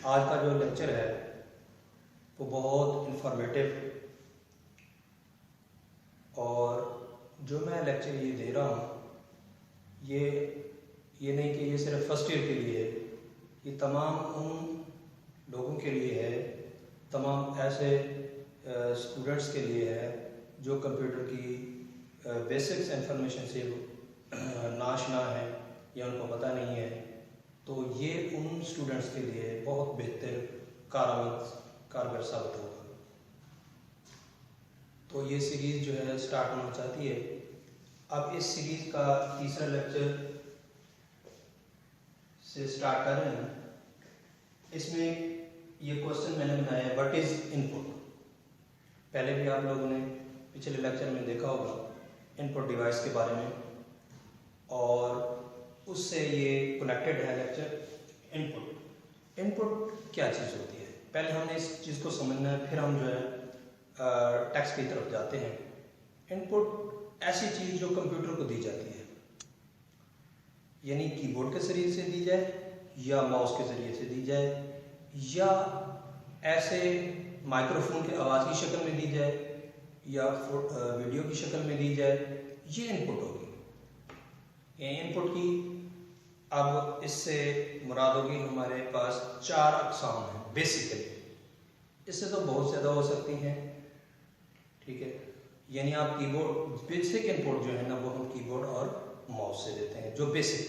आज का जो लेक्चर है वो बहुत इंफॉर्मेटिव और जो मैं लेक्चर ये दे रहा हूँ ये नहीं कि ये सिर्फ फर्स्ट ईयर के लिए है, ये तमाम उन लोगों के लिए है, तमाम ऐसे स्टूडेंट्स के लिए है जो कंप्यूटर की बेसिक्स इंफॉर्मेशन से नाशना है या उनको पता नहीं है। तो ये उन स्टूडेंट्स के लिए बहुत बेहतर कारगर साबित होगा। तो ये सीरीज़ जो है स्टार्ट होना चाहती है। अब इस सीरीज़ का तीसरा लेक्चर से स्टार्ट कर रहे हैं। इसमें ये क्वेश्चन मैंने बनाया है, व्हाट इज़ इनपुट। पहले भी आप लोगों ने पिछले लेक्चर में देखा होगा इनपुट डिवाइस के बारे में, और उससे ये कनेक्टेड है लेक्चर। इनपुट क्या चीज़ होती है, पहले हमने इस चीज़ को समझना है, फिर हम जो है टेक्स्ट की तरफ जाते हैं। इनपुट ऐसी चीज़ जो कंप्यूटर को दी जाती है, यानी कीबोर्ड के जरिए से दी जाए या माउस के ज़रिए से दी जाए या ऐसे माइक्रोफोन की आवाज़ की शक्ल में दी जाए या वीडियो की शक्ल में दी जाए, ये इनपुट होगी। ये इनपुट की अब इससे मुराद होगी हमारे पास 4 अक़साम हैं बेसिकली। इससे तो बहुत ज़्यादा हो सकती हैं, ठीक है। यानी आप कीबोर्ड बेसिक इनपुट जो है ना वो हम कीबोर्ड और माउस से देते हैं, जो बेसिक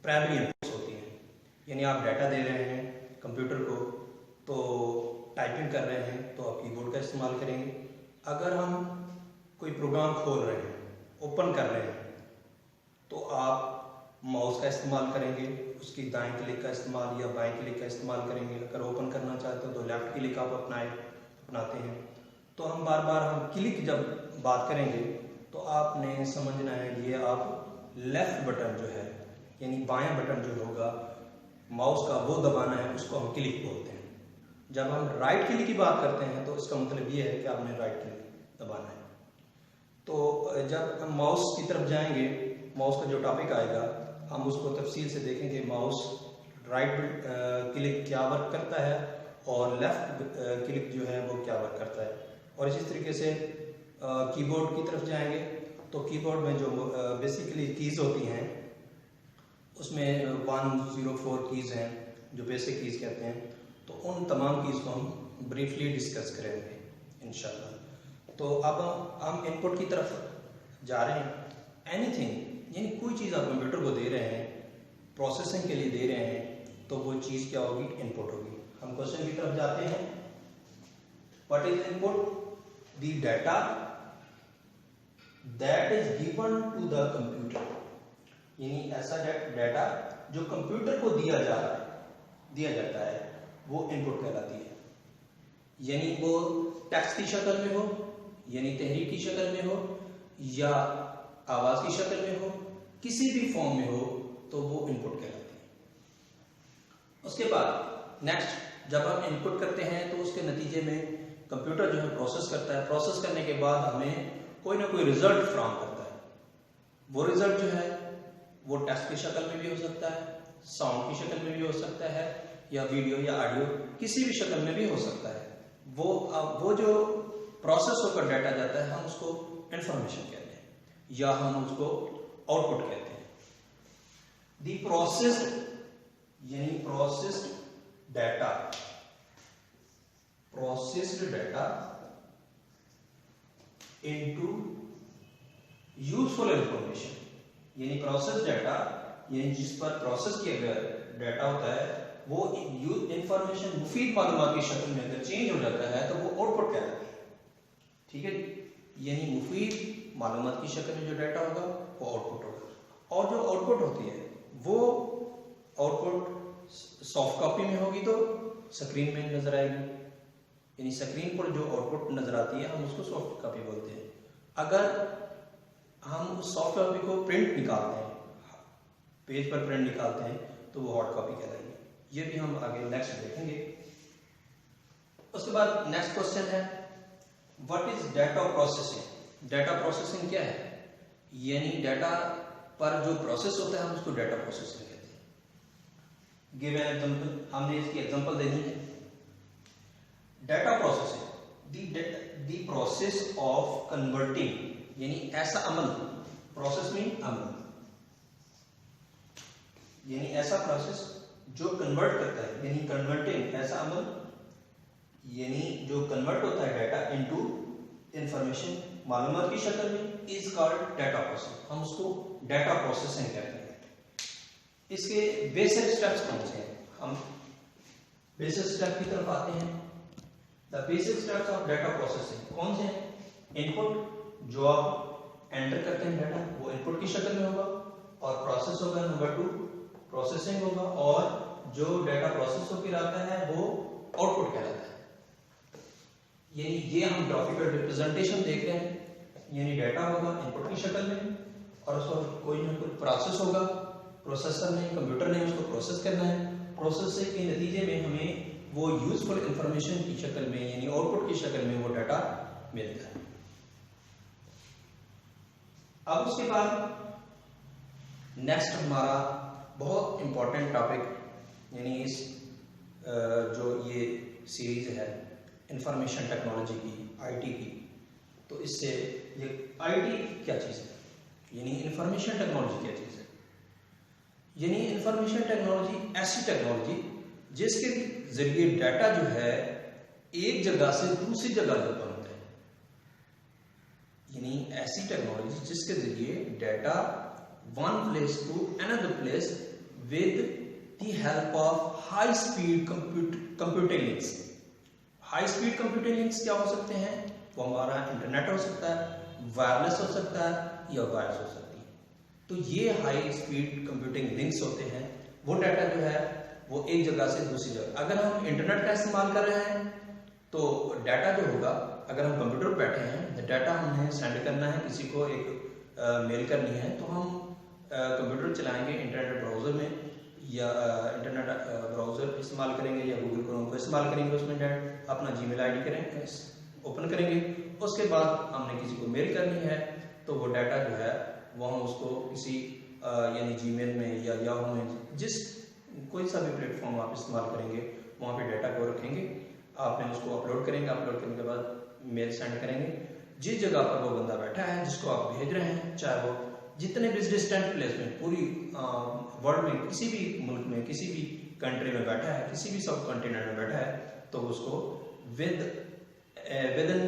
प्राइमरी इनपुट्स होती हैं। यानी आप डाटा दे रहे हैं कंप्यूटर को, तो टाइपिंग कर रहे हैं तो आप कीबोर्ड का इस्तेमाल करेंगे। अगर हम कोई प्रोग्राम खोल रहे हैं, ओपन कर रहे हैं, तो आप माउस का इस्तेमाल करेंगे, उसकी दाएं क्लिक का इस्तेमाल या बाएं क्लिक का इस्तेमाल करेंगे। अगर ओपन करना चाहते हो तो लेफ़्ट क्लिक आप अपनाते हैं। तो हम बार बार हम क्लिक जब बात करेंगे तो आपने समझना है ये आप लेफ़्ट बटन जो है यानी बायां बटन जो होगा माउस का वो दबाना है, उसको हम क्लिक बोलते हैं। जब हम राइट क्लिक की बात करते हैं तो इसका मतलब ये है कि आपने राइट क्लिक दबाना है। तो जब हम माउस की तरफ जाएंगे, माउस का जो टॉपिक आएगा हम उसको तफसील से देखेंगे। माउस राइट क्लिक क्या वर्क करता है और लेफ़्ट क्लिक जो है वो क्या वर्क करता है। और इसी तरीके से कीबोर्ड की तरफ जाएंगे तो कीबोर्ड में जो बेसिकली कीज़ होती हैं उसमें 104 कीज़ हैं जो बेसिक कीज़ कहते हैं। तो उन तमाम कीज़ को हम ब्रीफली डिस्कस करेंगे इंशाल्लाह। तो अब हम इनपुट की तरफ जा रहे हैं। एनीथिंग यानी कोई चीज़ आप कंप्यूटर को दे रहे हैं, प्रोसेसिंग के लिए दे रहे हैं, तो वो चीज़ क्या होगी, इनपुट होगी। हम क्वेश्चन की तरफ जाते हैं। What is input? The data that is given to the computer. यानी ऐसा डाटा जो कंप्यूटर को दिया जाता है वो इनपुट कहलाती है। यानी वो टेक्स्ट की शक्ल में हो, यानी तहरीर की शक्ल में हो या आवाज की शक्ल में हो, किसी भी फॉर्म में हो, तो वो इनपुट कहलाती है। उसके बाद नेक्स्ट जब हम इनपुट करते हैं तो उसके नतीजे में कंप्यूटर जो है प्रोसेस करता है। प्रोसेस करने के बाद हमें कोई ना कोई रिजल्ट फ्राहम करता है। वो रिजल्ट जो है वो टेक्स्ट की शक्ल में भी हो सकता है, साउंड की शक्ल में भी हो सकता है, या वीडियो या ऑडियो किसी भी शक्ल में भी हो सकता है। वो जो प्रोसेस होकर डाटा जाता है हम उसको इंफॉर्मेशन कहते हैं या हम उसको आउटपुट कहते हैं। दी प्रोसेस्ड यानी processed data into useful information. यानी प्रोसेस डाटा यानी जिस पर प्रोसेस किया गया डाटा होता है वो इंफॉर्मेशन मुफीद मालूमात की शक्ल में अगर चेंज हो जाता है तो वो आउटपुट कहलाता है, ठीक है। यानी मुफीद मालूमात की शक्ल में जो डाटा होगा वो आउटपुट होगा। और जो आउटपुट होती है वो आउटपुट सॉफ्ट कॉपी में होगी तो स्क्रीन में नजर आएगी। यानी स्क्रीन पर जो आउटपुट नजर आती है हम उसको सॉफ्ट कॉपी बोलते हैं। अगर हम उस सॉफ्ट कॉपी को प्रिंट निकालते हैं, पेज पर प्रिंट निकालते हैं, तो वो हार्ड कॉपी कहलाएगी। ये भी हम आगे नेक्स्ट देखेंगे। उसके बाद नेक्स्ट क्वेश्चन है what is data processing. Data processing क्या है? यानी डाटा पर जो प्रोसेस होता है हम उसको डाटा प्रोसेसिंग कहते हैं। गिव एन एग्जांपल, हमने इसकी एग्जांपल देनी है। Data processing, the process of converting, यानी ऐसा अमल, प्रोसेस में अमल, यानी ऐसा प्रोसेस जो कन्वर्ट करता है, यानी कन्वर्टिंग, ऐसा अमल यानी जो कन्वर्ट होता है डाटा इनटू इंफॉर्मेशन, मालूमात की शक्ल में, इज कॉल्ड डाटा प्रोसेस। हम उसको डाटा प्रोसेसिंग कहते हैं। इसके बेसिक स्टेप्स कौन से हैं? हम बेसिक स्टेप की तरफ आते हैं। The basic steps of data processing कौन से हैं? इनपुट, जो आप एंटर करते हैं डाटा, वो इनपुट की शक्ल में होगा, और प्रोसेस होगा नंबर 2, प्रोसेसिंग होगा, और जो डाटा प्रोसेस होकर आता है वो आउटपुट कहलाता है। यानी ये हम ग्राफिकल रिप्रेजेंटेशन देख रहे हैं, यानी डाटा होगा इनपुट की शक्ल में, और उसको कोई ना कोई प्रोसेस होगा, प्रोसेसर ने, कंप्यूटर ने उसको प्रोसेस करना है। प्रोसेस के नतीजे में हमें वो यूजफुल इंफॉर्मेशन की शक्ल में, यानी आउटपुट की शक्ल में वो डाटा मिलता है। अब उसके बाद नेक्स्ट हमारा बहुत इंपॉर्टेंट टॉपिक, यानी इस जो ये सीरीज है इंफॉर्मेशन टेक्नोलॉजी की, आईटी की, तो इससे ये आईटी क्या चीज़ है, यानी इंफॉर्मेशन टेक्नोलॉजी क्या चीज़ है? यानी इंफॉर्मेशन टेक्नोलॉजी ऐसी टेक्नोलॉजी जिसके जरिए डाटा जो है एक जगह से दूसरी जगह उत्पन्न होता है, यानी ऐसी टेक्नोलॉजी जिसके जरिए data one place to another place with the help of high speed computing links. High speed computing links क्या हो सकते हैं? वो हमारा इंटरनेट हो सकता है, वायरलेस हो सकता है, या वायर्स हो सकती है। तो ये हाई स्पीड कंप्यूटिंग लिंक्स होते हैं। वो डाटा जो है वो एक जगह से दूसरी जगह, अगर हम इंटरनेट का इस्तेमाल कर रहे हैं तो डाटा जो होगा, अगर हम कंप्यूटर पर बैठे हैं तो डाटा हमें सेंड करना है, किसी को एक मेल करनी है, तो हम कंप्यूटर चलाएंगे इंटरनेट ब्राउजर में, या इंटरनेट ब्राउजर इस्तेमाल करेंगे, या गूगल क्रोम को इस्तेमाल करेंगे, उसमें डायरेक्ट अपना जीमेल आईडी करेंगे, ओपन करेंगे। उसके बाद हमने किसी को मेल करनी है तो वो डाटा जो है वो हम उसको किसी यानी जीमेल में या याहू में, जिस कोई सा भी प्लेटफॉर्म आप इस्तेमाल करेंगे वहाँ पे डाटा को रखेंगे, आपने उसको अपलोड करेंगे, अपलोड करने के बाद मेल सेंड करेंगे। जिस जगह पर वो बंदा बैठा है जिसको आप भेज रहे हैं, चाहे वो जितने भी डिस्टेंट प्लेस में, पूरी वर्ल्ड में, किसी भी मुल्क में, किसी भी कंट्री में बैठा है, किसी भी सब कॉन्टिनेंट में बैठा है, तो उसको with in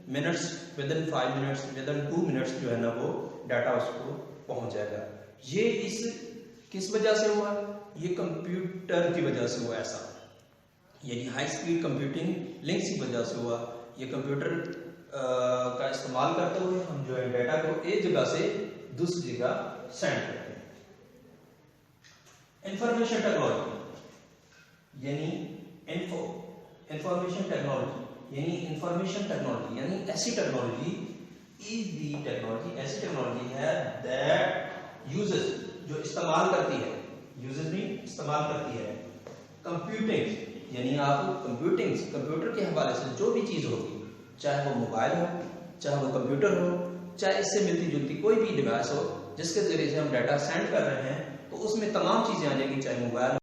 minutes, with in 5 minutes, with in 2 minutes जो है ना वो डाटा उसको पहुंच जाएगा। ये इस किस वजह से हुआ? ये कंप्यूटर की वजह से हुआ ऐसा, यानी हाई स्पीड कंप्यूटिंग लिंक्स की वजह से हुआ। ये कंप्यूटर का इस्तेमाल करते हुए हम जो है डाटा को एक जगह से दूसरी जगह सेंड करते हैं। इंफॉर्मेशन टेक्नोलॉजी यानी इंफॉर्मेशन टेक्नोलॉजी यानी ऐसी टेक्नोलॉजी इज दी टेक्नोलॉजी, ऐसी टेक्नोलॉजी है दैट यूजेस, जो इस्तेमाल करती है, यूजेस भी इस्तेमाल करती है कंप्यूटिंग, यानी आप कंप्यूटर के हवाले से जो भी चीज होगी, चाहे वो मोबाइल हो, चाहे वो कंप्यूटर हो, चाहे इससे मिलती जुलती कोई भी डिवाइस हो, जिसके जरिए से हम डाटा सेंड कर रहे हैं, तो उसमें तमाम चीजें आ जाएंगी, चाहे मोबाइल